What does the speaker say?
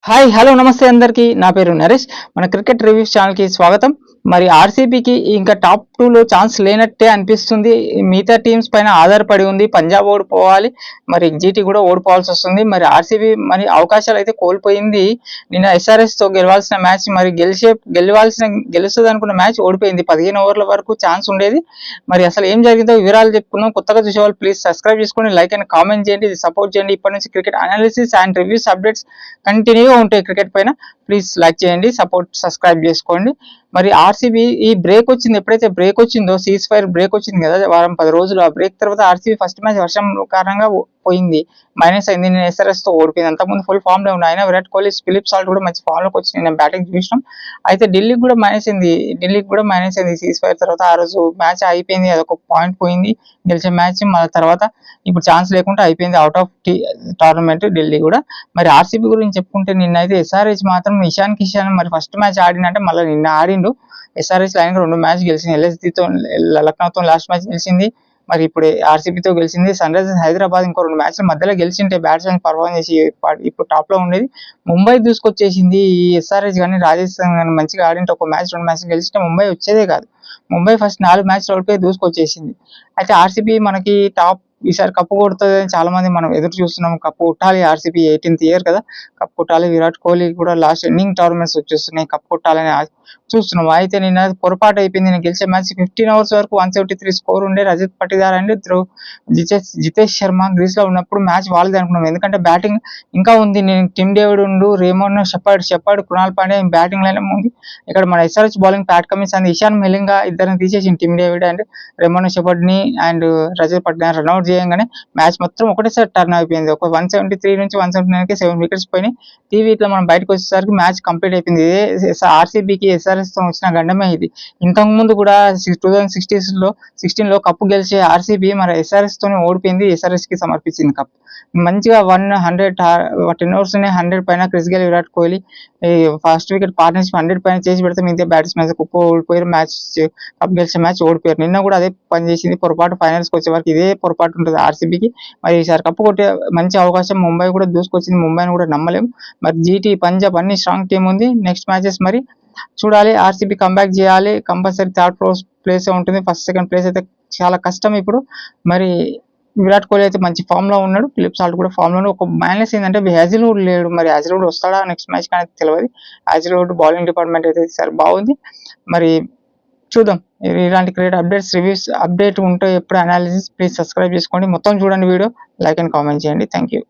Hi hello నమస్తే అందరికీ. నా పేరు నరేష్. మన క్రికెట్ రివ్యూస్ ఛానల్కి స్వాగతం. మరి ఆర్సీబీకి ఇంకా టాప్ 2లో ఛాన్స్ లేనట్టే అనిపిస్తుంది. మిగతా టీమ్స్ పైన ఆధారపడి ఉంది. పంజాబ్ ఓడిపోవాలి, మరి జీటీ కూడా ఓడిపోవాల్సి వస్తుంది. మరి ఆర్సీబీ మరి అవకాశాలు అయితే కోల్పోయింది. నిన్న ఎస్ఆర్ఎస్తో గెలవాల్సిన మ్యాచ్ మరి గెలుస్తుంది అనుకున్న మ్యాచ్ ఓడిపోయింది. 15 ఓవర్ల వరకు ఛాన్స్ ఉండేది. మరి అసలు ఏం జరిగిందో వివరాలు చెప్పుకుందాం. కొత్తగా చూసేవాళ్ళు ప్లీజ్ సబ్స్క్రైబ్ చేసుకోండి, లైక్ అండ్ కామెంట్ చేయండి, సపోర్ట్ చేయండి. ఇప్పటి నుంచి cricket analysis and reviews updates కంటిన్యూగా ఉంటాయి క్రికెట్ పైన. ప్లీజ్ లైక్ చేయండి, సబ్స్క్రైబ్ చేసుకోండి. మరి ఆర్సీబీ ఈ బ్రేక్ వచ్చింది, ఎప్పుడైతే బ్రేక్ వచ్చిందో సీజ్ ఫైర్ బ్రేక్ వచ్చింది కదా వారం 10 రోజులు, ఆ బ్రేక్ తర్వాత ఆర్సీబీ ఫస్ట్ మ్యాచ్ వర్షం కారణంగా పోయింది, మైనస్ అయింది. నేను ఎస్ఆర్ఎస్ తో ఓడిపోయింది. అంతకుముందు ఫుల్ ఫామ్ లో ఉన్నాయి. అయినా విరాట్ కోహ్లీ, ఫిలిప్ సాల్ట్ కూడా మంచి ఫామ్ లోకి వచ్చి నేను బ్యాటింగ్ చూసినాం. అయితే ఢిల్లీకి కూడా మైనస్ అయింది సీజ్ ఫైర్ తర్వాత. ఆ రోజు మ్యాచ్ అయిపోయింది, అదొక పాయింట్ పోయింది గెలిచే మ్యాచ్. మళ్ళీ తర్వాత ఇప్పుడు ఛాన్స్ లేకుండా అయిపోయింది, అవుట్ ఆఫ్ టోర్నమెంట్ ఢిల్లీ కూడా. మరి ఆర్సీబీ గురించి చెప్పుకుంటే నిన్నైతే ఎస్ఆర్హెచ్ మాత్రం ఇషాన్ కిషాన్ మరి ఫస్ట్ మ్యాచ్ ఆడినంటే మళ్ళీ నిన్న ఆడిండు. ఎస్ఆర్హెచ్ లైన్ 2 మ్యాచ్ గెలిచింది. ఎల్ఎస్జీతో లక్నోతో లాస్ట్ మ్యాచ్ గెలిచింది. మరి ఇప్పుడు ఆర్సీబీతో గెలిచింది. సన్ రైజర్స్ హైదరాబాద్ ఇంకో 2 మ్యాచ్ల మధ్యలో గెలిచింటే బ్యాట్స్మెన్ పర్ఫార్మ్ చేసి ఇప్పుడు టాప్ లో ఉండేది. ముంబై దూసుకొచ్చేసింది. ఈ ఎస్ఆర్హెచ్ కానీ రాజస్థాన్ కానీ మంచిగా ఆడింటే ఒక మ్యాచ్ 2 మ్యాచ్ గెలిచితే ముంబై వచ్చేదే కాదు. ముంబై ఫస్ట్ 4 మ్యాచ్లు ఓడిపోయి దూసుకొచ్చేసింది. అయితే ఆర్సీబీ మనకి టాప్ ఈసారి కప్పు కొడుతుంది అని చాలా మంది మనం ఎదురు చూస్తున్నాం. కప్పు కొట్టాలి, ఆర్సీబీ 18th ఇయర్ కదా, కప్పు కొట్టాలి. విరాట్ కోహ్లీ కూడా లాస్ట్ ఎన్నింగ్ టోర్నమెంట్స్ వచ్చేస్తున్నాయి, కప్పు కొట్టాలని చూస్తున్నాం. అయితే నిన్న పొరపాటు అయిపోయింది. నేను గెలిచే మ్యాచ్ 15 ఓవర్స్ వరకు 173 స్కోర్ ఉండే. రజత్ పటిదార్ అండ్ జితేష్ శర్మ గ్రీస్ లో ఉన్నప్పుడు మ్యాచ్ వాళ్ళది అనుకున్నాం. ఎందుకంటే బ్యాటింగ్ ఇంకా ఉంది. నేను టిమ్ డేవిడ్ ఉండు, Romario Shepherd, Krunal Pandya batting line ఉంది. ఇక్కడ మన SRH bowling Pat Cummins and Eshan Malinga ఇద్దరిని తీసేసింది. Tim David and Romario Shepherd ని అండ్ రజత్ పటిదార్ రన్అట్ చేయగానే మ్యాచ్ మొత్తం ఒకటేసారి టర్న్ అయిపోయింది. ఒక 173 నుంచి 179కి 7 వికెట్స్ పోయినాయి. టీవీ ఇట్లా మనం బయటకు వచ్చేసరికి మ్యాచ్ కంప్లీట్ అయిపోయింది. ఆర్సీబీకి ఎస్ఆర్ఎస్ తో వచ్చిన గండమే ఇది. ఇంతకు ముందు కూడా 2016లో కప్పు గెలిచే ఆర్సీబీ మరి ఎస్ఆర్ఎస్ తోనే ఓడిపోయింది. ఎస్ఆర్ఎస్ కి సమర్పించింది కప్. మంచిగా 10 ఓవర్స్ 100 పైన Chris Gayle, Virat Kohli first wicket partnership 100 పైన చేసి పెడితే మిగతా బ్యాట్స్మెన్స్ కుప్ప ఓడిపోయారు. మ్యాచ్ కప్ గెలిచే మ్యాచ్ ఓడిపోయారు. నిన్న కూడా అదే పని చేసింది. పొరపాటు ఫైనల్స్ కి వచ్చే వరకు ఇదే పొరపాటు ఉంటుంది ఆర్సీబీకి. మరి ఈసారి కప్పు కొట్టే మంచి అవకాశం ముంబై కూడా దూసుకొచ్చింది. ముంబైని కూడా నమ్మలేము. మరి జీటీ, పంజాబ్ అన్ని స్ట్రాంగ్ టీం ఉంది. నెక్స్ట్ మ్యాచెస్ మరి చూడాలి. ఆర్సీబీ కంబ్యాక్ చేయాలి. కంపల్సరీ థర్డ్ ప్లేస్ ఉంటుంది. ఫస్ట్ సెకండ్ ప్లేస్ అయితే చాలా కష్టం ఇప్పుడు. మరి విరాట్ కోహ్లీ అయితే మంచి ఫామ్ లో ఉన్నాడు. ఫిలిప్ సాల్ట్ కూడా ఫామ్ లో. ఒక మైనస్ ఏంటంటే హ్యాజిల్వుడ్ లేడు. మరి హ్యాజిల్వుడ్ వస్తాడా నెక్స్ట్ మ్యాచ్ కానీ తెలియదు. హ్యాజిల్వుడ్ బౌలింగ్ డిపార్ట్మెంట్ అయితే సరే బాగుంది. మరి చూద్దాం. ఇలాంటి క్రికెట్ అప్డేట్స్, రివ్యూస్ అప్డేట్ ఉంటే ఎప్పుడు అనాలిసిస్ ప్లీజ్ సబ్స్క్రైబ్ చేసుకోండి. మొత్తం చూడండి వీడియో, లైక్ అండ్ కామెంట్ చేయండి. Thank you.